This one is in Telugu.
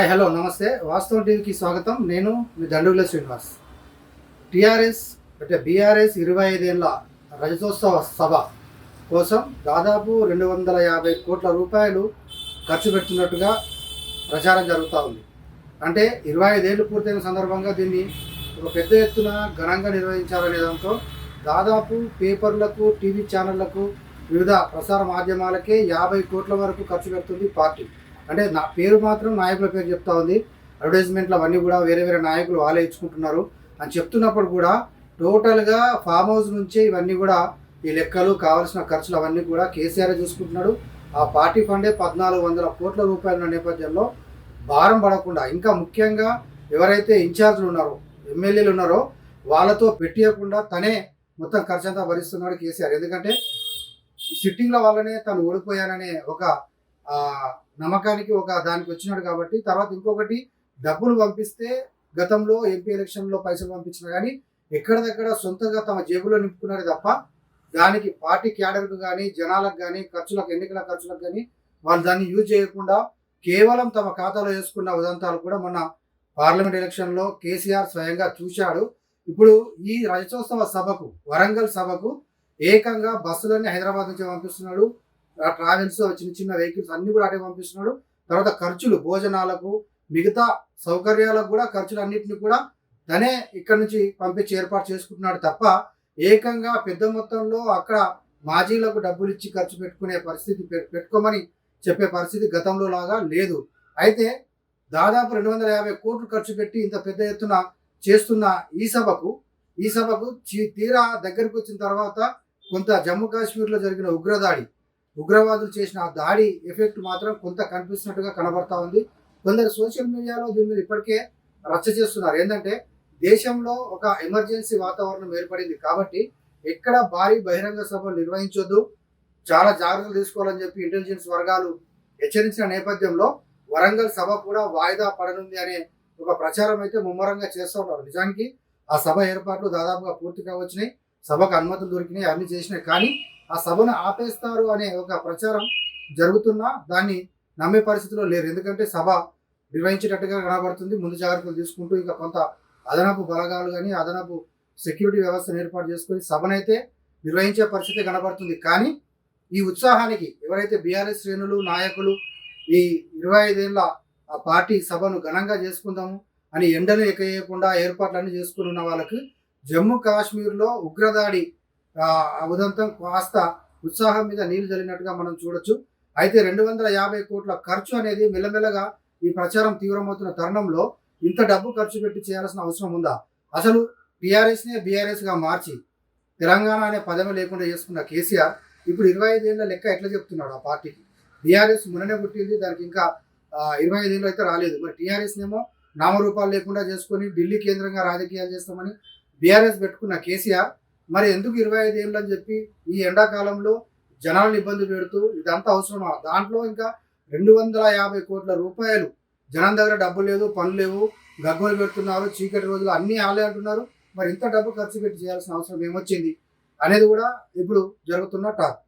హాయ్ హలో నమస్తే. వాస్తవం టీవీకి స్వాగతం. నేను మీ దండుగుల శ్రీనివాస్. టీఆర్ఎస్ అంటే బీఆర్ఎస్ 25 ఏళ్ల రజతోత్సవ సభ కోసం దాదాపు 250 కోట్ల రూపాయలు ఖర్చు పెడుతున్నట్టుగా ప్రచారం జరుగుతూ ఉంది. అంటే 25 ఏళ్ళు పూర్తయిన సందర్భంగా దీన్ని ఒక పెద్ద ఎత్తున ఘనంగా నిర్వహించాలనే దాంతో దాదాపు పేపర్లకు, టీవీ ఛానళ్లకు, వివిధ ప్రసార మాధ్యమాలకే 50 కోట్ల వరకు ఖర్చు పెడుతుంది పార్టీ. అంటే నా పేరు మాత్రం నాయకుల పేరు చెప్తా ఉంది. అడ్వర్టైజ్మెంట్లు అవన్నీ కూడా వేరే వేరే నాయకులు వాళ్ళే ఇచ్చుకుంటున్నారు అని చెప్తున్నప్పుడు కూడా టోటల్గా ఫామ్ హౌస్ నుంచే ఇవన్నీ కూడా ఈ లెక్కలు కావాల్సిన ఖర్చులు అవన్నీ కూడా కేసీఆర్ చూసుకుంటున్నాడు. ఆ పార్టీ ఫండే 1400 కోట్ల రూపాయల నేపథ్యంలో భారం పడకుండా, ఇంకా ముఖ్యంగా ఎవరైతే ఇన్ఛార్జ్లు ఉన్నారో, ఎమ్మెల్యేలు ఉన్నారో వాళ్ళతో పెట్టియకుండా తనే మొత్తం ఖర్చు అంతా భరిస్తున్నాడు కేసీఆర్. ఎందుకంటే సిట్టింగ్ల వల్లనే తను ఓడిపోయాననే ఒక నమ్మకానికి దానికి వచ్చినాడు కాబట్టి. తర్వాత ఇంకొకటి, డబ్బులు పంపిస్తే గతంలో ఎంపీ ఎలక్షన్లో పైసలు పంపించిన కానీ ఎక్కడ దగ్గర సొంతంగా తమ జేబులో నింపుకున్నారే తప్ప దానికి పార్టీ క్యాడర్కు కానీ, జనాలకు కానీ, ఖర్చులకు, ఎన్నికల ఖర్చులకు కానీ వాళ్ళు దాన్ని యూజ్ చేయకుండా కేవలం తమ ఖాతాలో వేసుకున్న ఉదంతాలు కూడా మొన్న పార్లమెంట్ ఎలక్షన్లో కేసీఆర్ స్వయంగా చూశాడు. ఇప్పుడు ఈ రజతోత్సవ సభకు, వరంగల్ సభకు ఏకంగా బస్సులన్నీ హైదరాబాద్ నుంచి పంపిస్తున్నాడు. ట్రావెల్స్, చిన్న చిన్న వెహికల్స్ అన్ని కూడా అటే పంపిస్తున్నాడు. తర్వాత ఖర్చులు, భోజనాలకు, మిగతా సౌకర్యాలకు కూడా ఖర్చులు అన్నింటినీ కూడా తనే ఇక్కడ నుంచి పంపించి ఏర్పాటు చేసుకుంటున్నాడు తప్ప ఏకంగా పెద్ద మొత్తంలో అక్కడ మాజీలకు డబ్బులు ఇచ్చి ఖర్చు పెట్టుకునే పరిస్థితి, పెట్టుకోమని చెప్పే పరిస్థితి గతంలో లాగా లేదు. అయితే దాదాపు 250 కోట్లు ఖర్చు పెట్టి ఇంత పెద్ద ఎత్తున చేస్తున్న ఈ సభకు తీరా దగ్గరికి వచ్చిన తర్వాత కొంత జమ్మూ కాశ్మీర్లో జరిగిన ఉగ్రవాదులు చేసిన ఆ దాడి ఎఫెక్ట్ మాత్రం కొంత కనిపిస్తున్నట్టుగా కనబడతా ఉంది. కొందరు సోషల్ మీడియాలో దీని మీద ఇప్పటికే రచ్చ చేస్తున్నారు. ఏంటంటే దేశంలో ఒక ఎమర్జెన్సీ వాతావరణం ఏర్పడింది కాబట్టి ఎక్కడ భారీ బహిరంగ సభలు నిర్వహించొద్దు, చాలా జాగ్రత్తలు తీసుకోవాలని చెప్పి ఇంటెలిజెన్స్ వర్గాలు హెచ్చరించిన నేపథ్యంలో వరంగల్ సభ కూడా వాయిదా పడనుంది అనే ఒక ప్రచారం అయితే ముమ్మరంగా చేస్తూ ఉన్నారు. నిజానికి ఆ సభ ఏర్పాట్లు దాదాపుగా పూర్తిగా వచ్చినాయి, సభకు అనుమతులు దొరికినాయి, అన్ని చేసినాయి. కానీ ఆ సభను ఆపేస్తారు అనే ఒక ప్రచారం జరుగుతున్నా దాన్ని నమ్మే పరిస్థితిలో లేరు. ఎందుకంటే సభ నిర్వహించేటట్టుగా కనబడుతుంది. ముందు జాగ్రత్తలు తీసుకుంటూ ఇంకా కొంత అదనపు బలగాలు కానీ, అదనపు సెక్యూరిటీ వ్యవస్థను ఏర్పాటు చేసుకొని సభనైతే నిర్వహించే పరిస్థితి కనబడుతుంది. కానీ ఈ ఉత్సాహానికి ఎవరైతే బీఆర్ఎస్ శ్రేణులు, నాయకులు ఈ 25 ఏళ్ల ఆ పార్టీ సభను ఘనంగా చేసుకుందాము అని ఎండను ఎక్కకుండా ఏర్పాట్లన్నీ చేసుకుని ఉన్న వాళ్ళకి జమ్మూ కాశ్మీర్లో ఉగ్రదాడి ఉదంతం కాస్త ఉత్సాహం మీద నీళ్లు జల్లినట్టుగా మనం చూడొచ్చు. అయితే 250 కోట్ల ఖర్చు అనేది మెల్లమెల్లగా ఈ ప్రచారం తీవ్రమవుతున్న తరుణంలో ఇంత డబ్బు ఖర్చు పెట్టి చేయాల్సిన అవసరం ఉందా? అసలు టీఆర్ఎస్నే బీఆర్ఎస్గా మార్చి తెలంగాణ అనే పదమే లేకుండా చేసుకున్న కేసీఆర్ ఇప్పుడు 25 ఏళ్ళ లెక్క ఎట్లా చెప్తున్నాడు ఆ పార్టీకి? బీఆర్ఎస్ మొన్ననే పుట్టింది, దానికి ఇంకా 25 ఏళ్ళు అయితే రాలేదు. మరి టీఆర్ఎస్నేమో నామరూపాలు లేకుండా చేసుకొని ఢిల్లీ కేంద్రంగా రాజకీయాలు చేస్తామని బీఆర్ఎస్ పెట్టుకున్న కేసీఆర్ మరి ఎందుకు 25 ఏళ్ళు అని చెప్పి ఈ ఎండాకాలంలో జనాలను ఇబ్బంది పెడుతూ ఇదంతా అవసరమా? దాంట్లో ఇంకా 250 కోట్ల రూపాయలు జనం దగ్గర డబ్బు లేదు, పనులు లేవు, గగ్గోలు పెడుతున్నారు, చీకటి రోజులు అన్నీ ఆలే అంటున్నారు. మరి ఇంత డబ్బు ఖర్చు పెట్టి చేయాల్సిన అవసరం ఏమొచ్చింది అనేది కూడా ఇప్పుడు జరుగుతున్న టాక్.